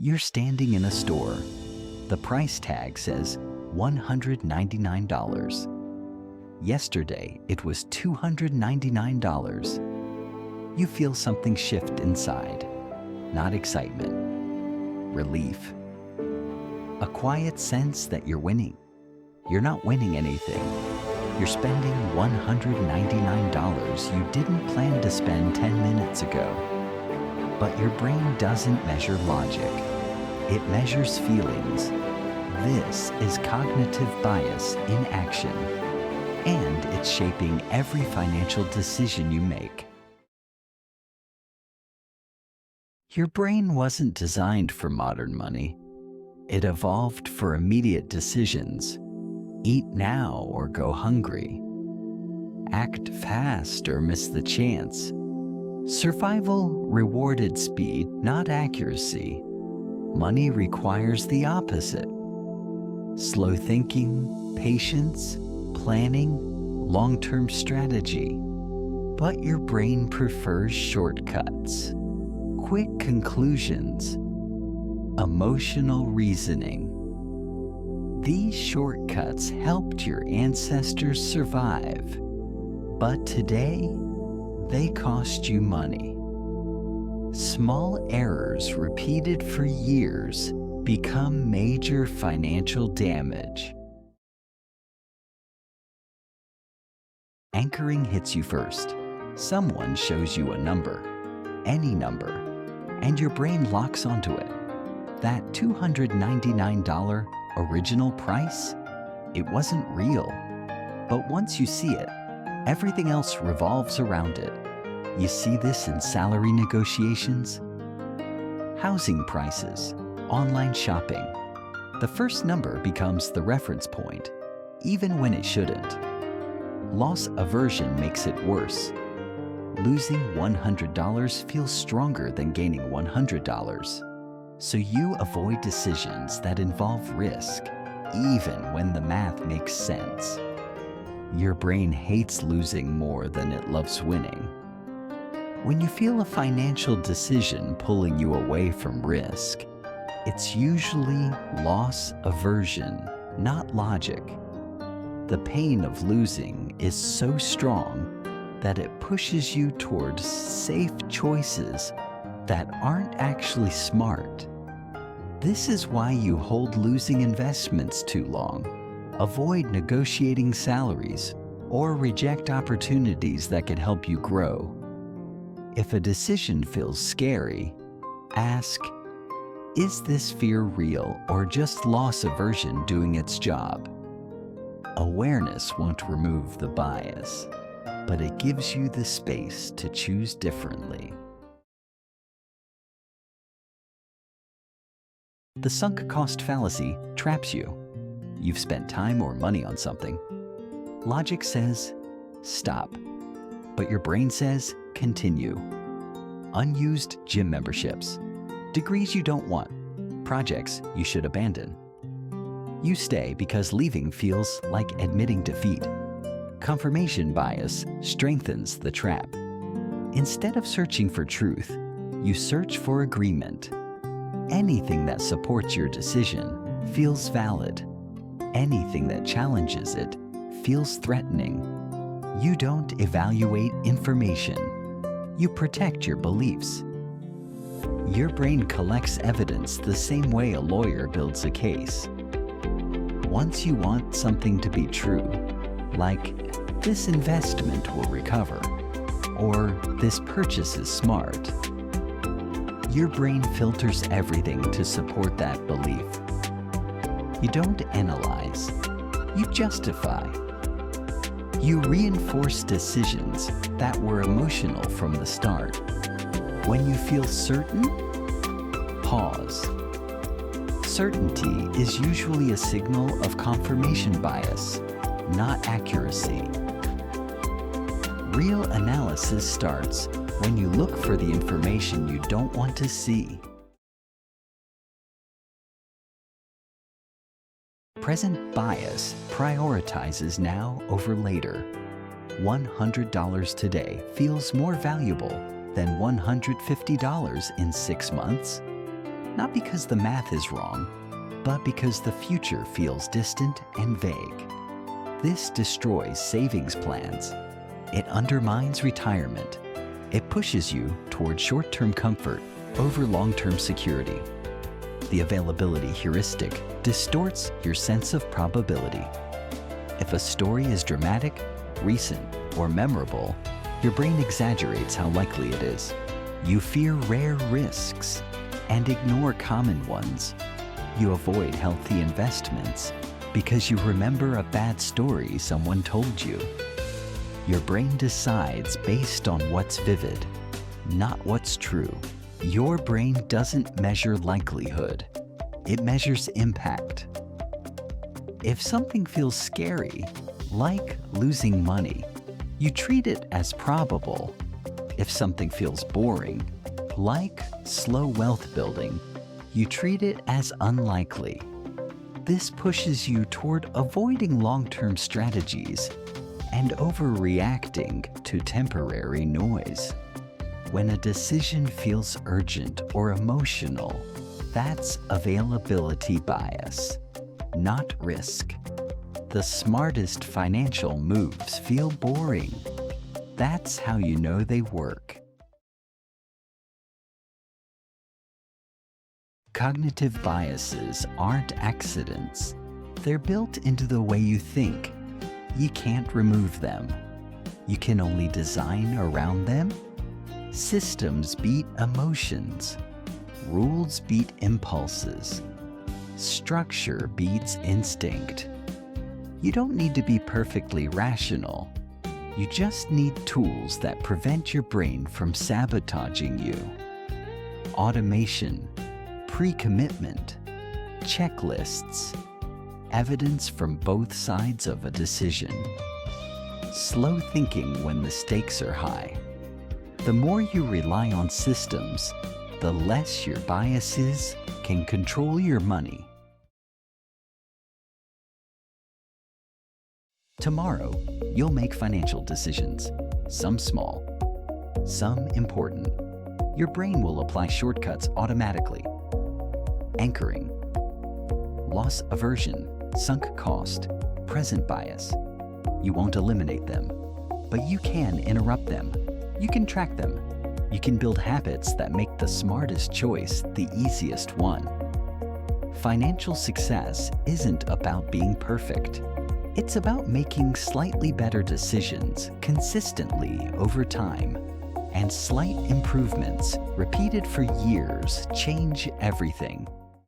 You're standing in a store. The price tag says $199. Yesterday, it was $299. You feel something shift inside. Not excitement. Relief. A quiet sense that you're winning. You're not winning anything. You're spending $199 you didn't plan to spend 10 minutes ago. But your brain doesn't measure logic. It measures feelings. This is cognitive bias in action, and it's shaping every financial decision you make. Your brain wasn't designed for modern money. It evolved for immediate decisions. Eat now or go hungry. Act fast or miss the chance. Survival rewarded speed, not accuracy. Money requires the opposite. Slow thinking, patience, planning, long-term strategy. But your brain prefers shortcuts, quick conclusions, emotional reasoning. These shortcuts helped your ancestors survive, but today, they cost you money. Small errors repeated for years become major financial damage. Anchoring hits you first. Someone shows you a number, any number, and your brain locks onto it. That $299 original price? It wasn't real. But once you see it, everything else revolves around it. You see this in salary negotiations, housing prices, online shopping. The first number becomes the reference point, even when it shouldn't. Loss aversion makes it worse. Losing $100 feels stronger than gaining $100. So you avoid decisions that involve risk, even when the math makes sense. Your brain hates losing more than it loves winning. When you feel a financial decision pulling you away from risk, it's usually loss aversion, not logic. The pain of losing is so strong that it pushes you towards safe choices that aren't actually smart. This is why you hold losing investments too long, avoid negotiating salaries, or reject opportunities that could help you grow. If a decision feels scary, ask, is this fear real or just loss aversion doing its job? Awareness won't remove the bias, but it gives you the space to choose differently. The sunk cost fallacy traps you. You've spent time or money on something. Logic says, stop. But your brain says, continue. Unused gym memberships. Degrees you don't want. Projects you should abandon. You stay because leaving feels like admitting defeat. Confirmation bias strengthens the trap. Instead of searching for truth, you search for agreement. Anything that supports your decision feels valid. Anything that challenges it feels threatening. You don't evaluate information. You protect your beliefs. Your brain collects evidence the same way a lawyer builds a case. Once you want something to be true, like this investment will recover, or this purchase is smart, your brain filters everything to support that belief. You don't analyze, you justify. You reinforce decisions that were emotional from the start. When you feel certain, pause. Certainty is usually a signal of confirmation bias, not accuracy. Real analysis starts when you look for the information you don't want to see. Present bias prioritizes now over later. $100 today feels more valuable than $150 in 6 months. not because the math is wrong, but because the future feels distant and vague. This destroys savings plans. It undermines retirement. It pushes you toward short-term comfort over long-term security. The availability heuristic distorts your sense of probability. If a story is dramatic, recent, or memorable, your brain exaggerates how likely it is. You fear rare risks and ignore common ones. You avoid healthy investments because you remember a bad story someone told you. Your brain decides based on what's vivid, not what's true. Your brain doesn't measure likelihood. It measures impact. If something feels scary, like losing money, you treat it as probable. If something feels boring, like slow wealth building, you treat it as unlikely. This pushes you toward avoiding long-term strategies and overreacting to temporary noise. When a decision feels urgent or emotional, that's availability bias, not risk. The smartest financial moves feel boring. That's how you know they work. Cognitive biases aren't accidents. They're built into the way you think. You can't remove them. You can only design around them. Systems beat emotions. Rules beat impulses. Structure beats instinct. You don't need to be perfectly rational. You just need tools that prevent your brain from sabotaging you. Automation, pre-commitment, checklists, evidence from both sides of a decision. Slow thinking when the stakes are high. The more you rely on systems, the less your biases can control your money. Tomorrow, you'll make financial decisions, some small, some important. Your brain will apply shortcuts automatically. Anchoring, loss aversion, sunk cost, present bias. You won't eliminate them, but you can interrupt them. You can track them. You can build habits that make the smartest choice the easiest one. Financial success isn't about being perfect. It's about making slightly better decisions consistently over time. And slight improvements repeated for years change everything.